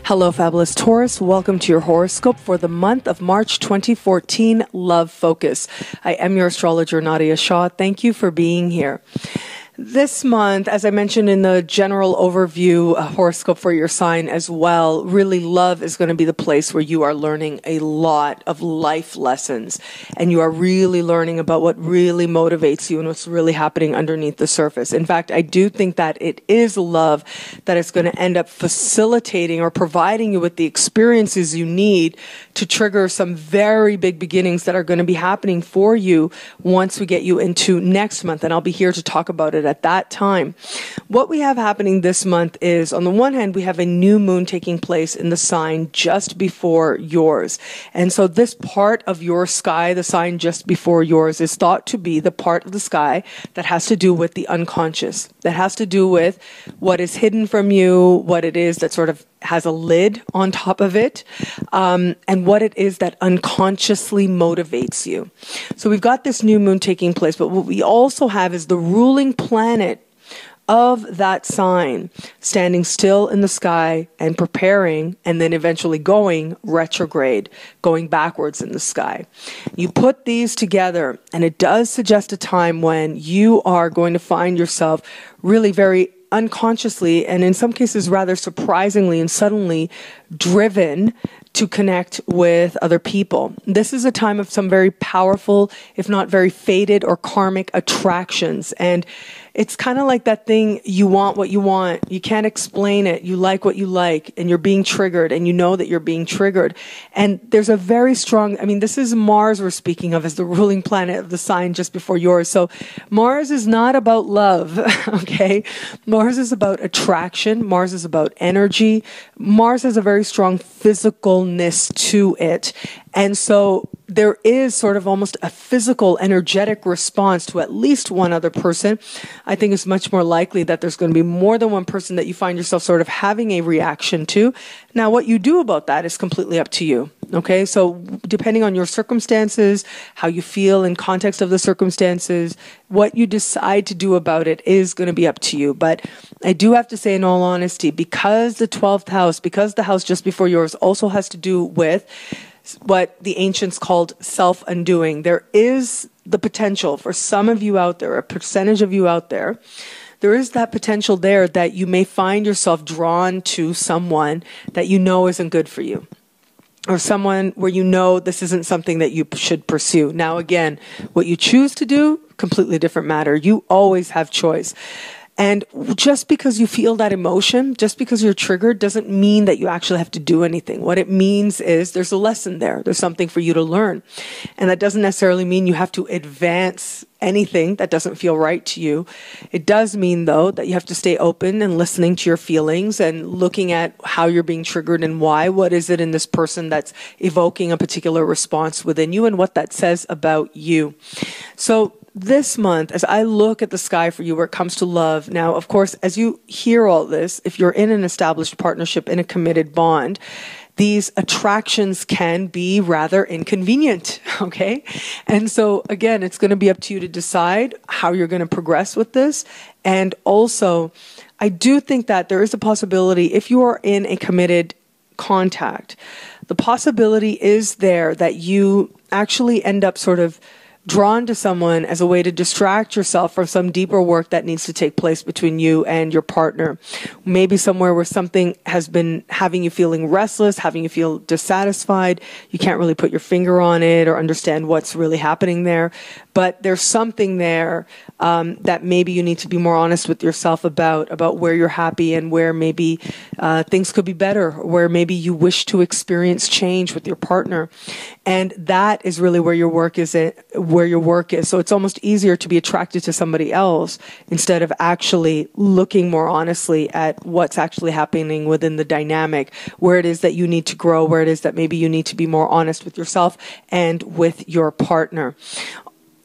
Hello, fabulous Taurus. Welcome to your horoscope for the month of March 2014, Love Focus. I am your astrologer, Nadiya Shah. Thank you for being here. This month, as I mentioned in the general overview horoscope for your sign as well, really love is going to be the place where you are learning a lot of life lessons, and you are really learning about what really motivates you and what's really happening underneath the surface. In fact, I do think that it is love that is going to end up facilitating or providing you with the experiences you need to trigger some very big beginnings that are going to be happening for you once we get you into next month, and I'll be here to talk about it at that time. What we have happening this month is, on the one hand, we have a new moon taking place in the sign just before yours. And so this part of your sky, the sign just before yours, is thought to be the part of the sky that has to do with the unconscious, that has to do with what is hidden from you, what it is that sort of has a lid on top of it, and what it is that unconsciously motivates you. So we've got this new moon taking place, but what we also have is the ruling planet of that sign standing still in the sky and preparing, and then eventually going retrograde, going backwards in the sky. You put these together, and it does suggest a time when you are going to find yourself really very unconsciously, and in some cases rather surprisingly and suddenly, driven to connect with other people. This is a time of some very powerful, if not very fated or karmic attractions. And it's kind of like that thing, you want what you want. You can't explain it. You like what you like, and you're being triggered, and you know that you're being triggered. And there's a very strong, this is Mars we're speaking of as the ruling planet of the sign just before yours. So Mars is not about love, okay? Mars is about attraction. Mars is about energy. Mars has a very strong physicalness to it. And so there is sort of almost a physical, energetic response to at least one other person. I think it's much more likely that there's going to be more than one person that you find yourself sort of having a reaction to. Now, what you do about that is completely up to you. Okay, so depending on your circumstances, how you feel in context of the circumstances, what you decide to do about it is going to be up to you. But I do have to say, in all honesty, because the 12th house, because the house just before yours also has to do with what the ancients called self-undoing, there is the potential for some of you out there, a percentage of you out there, there is that potential there that you may find yourself drawn to someone that you know isn't good for you, or someone where you know this isn't something that you should pursue. Now, again, what you choose to do, completely different matter. You always have choice. And just because you feel that emotion, just because you're triggered, doesn't mean that you actually have to do anything. What it means is there's a lesson there. There's something for you to learn. And that doesn't necessarily mean you have to advance anything that doesn't feel right to you. It does mean, though, that you have to stay open and listening to your feelings and looking at how you're being triggered and why. What is it in this person that's evoking a particular response within you, and what that says about you. So this month, as I look at the sky for you where it comes to love, now, of course, as you hear all this, if you're in an established partnership, in a committed bond, these attractions can be rather inconvenient, okay? And so, again, it's going to be up to you to decide how you're going to progress with this. And also, I do think that there is a possibility, if you are in a committed contact, the possibility is there that you actually end up sort of drawn to someone as a way to distract yourself from some deeper work that needs to take place between you and your partner. Maybe somewhere where something has been having you feeling restless, having you feel dissatisfied. You can't really put your finger on it or understand what's really happening there. But there's something there that maybe you need to be more honest with yourself about where you're happy and where maybe things could be better, where maybe you wish to experience change with your partner. And that is really where your work is So it's almost easier to be attracted to somebody else instead of actually looking more honestly at what's actually happening within the dynamic, where it is that you need to grow, where it is that maybe you need to be more honest with yourself and with your partner.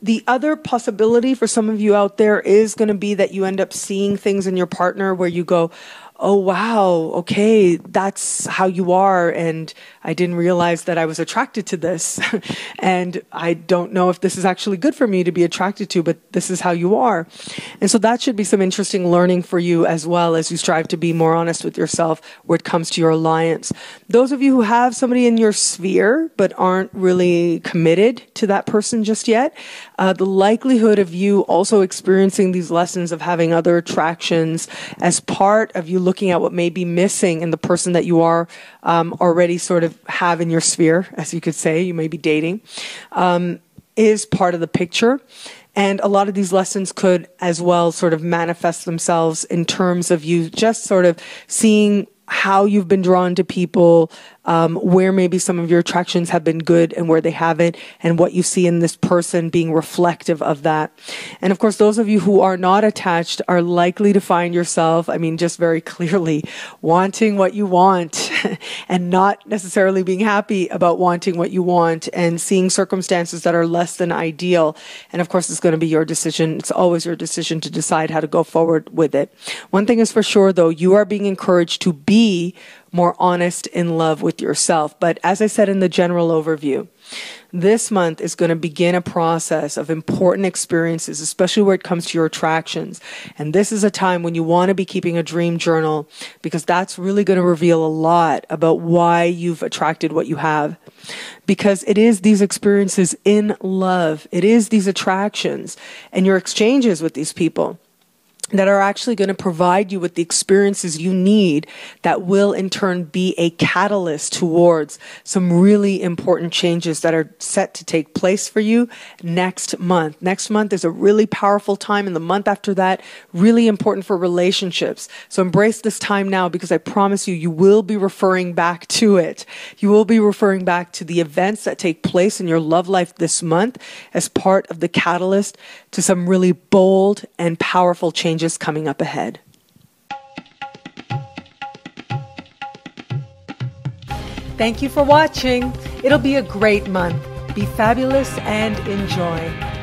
The other possibility for some of you out there is going to be that you end up seeing things in your partner where you go, oh, wow, okay, that's how you are. And I didn't realize that I was attracted to this. And I don't know if this is actually good for me to be attracted to, but this is how you are. And so that should be some interesting learning for you as well as you strive to be more honest with yourself when it comes to your alliance. Those of you who have somebody in your sphere but aren't really committed to that person just yet, the likelihood of you also experiencing these lessons of having other attractions as part of you looking at what may be missing in the person that you are already sort of have in your sphere, as you could say, you may be dating, is part of the picture. And a lot of these lessons could as well sort of manifest themselves in terms of you just sort of seeing how you've been drawn to people, where maybe some of your attractions have been good and where they haven't, and what you see in this person being reflective of that. And of course, those of you who are not attached are likely to find yourself, I mean, just very clearly wanting what you want and not necessarily being happy about wanting what you want and seeing circumstances that are less than ideal. And of course, it's going to be your decision. It's always your decision to decide how to go forward with it. One thing is for sure, though, you are being encouraged to be more honest in love with yourself. But as I said in the general overview, this month is going to begin a process of important experiences, especially where it comes to your attractions. And this is a time when you want to be keeping a dream journal, because that's really going to reveal a lot about why you've attracted what you have. Because it is these experiences in love, it is these attractions and your exchanges with these people that are actually going to provide you with the experiences you need that will in turn be a catalyst towards some really important changes that are set to take place for you next month. Next month is a really powerful time, and the month after that, really important for relationships. So embrace this time now, because I promise you, you will be referring back to it. You will be referring back to the events that take place in your love life this month as part of the catalyst to some really bold and powerful changes coming up ahead. Thank you for watching. It'll be a great month. Be fabulous and enjoy.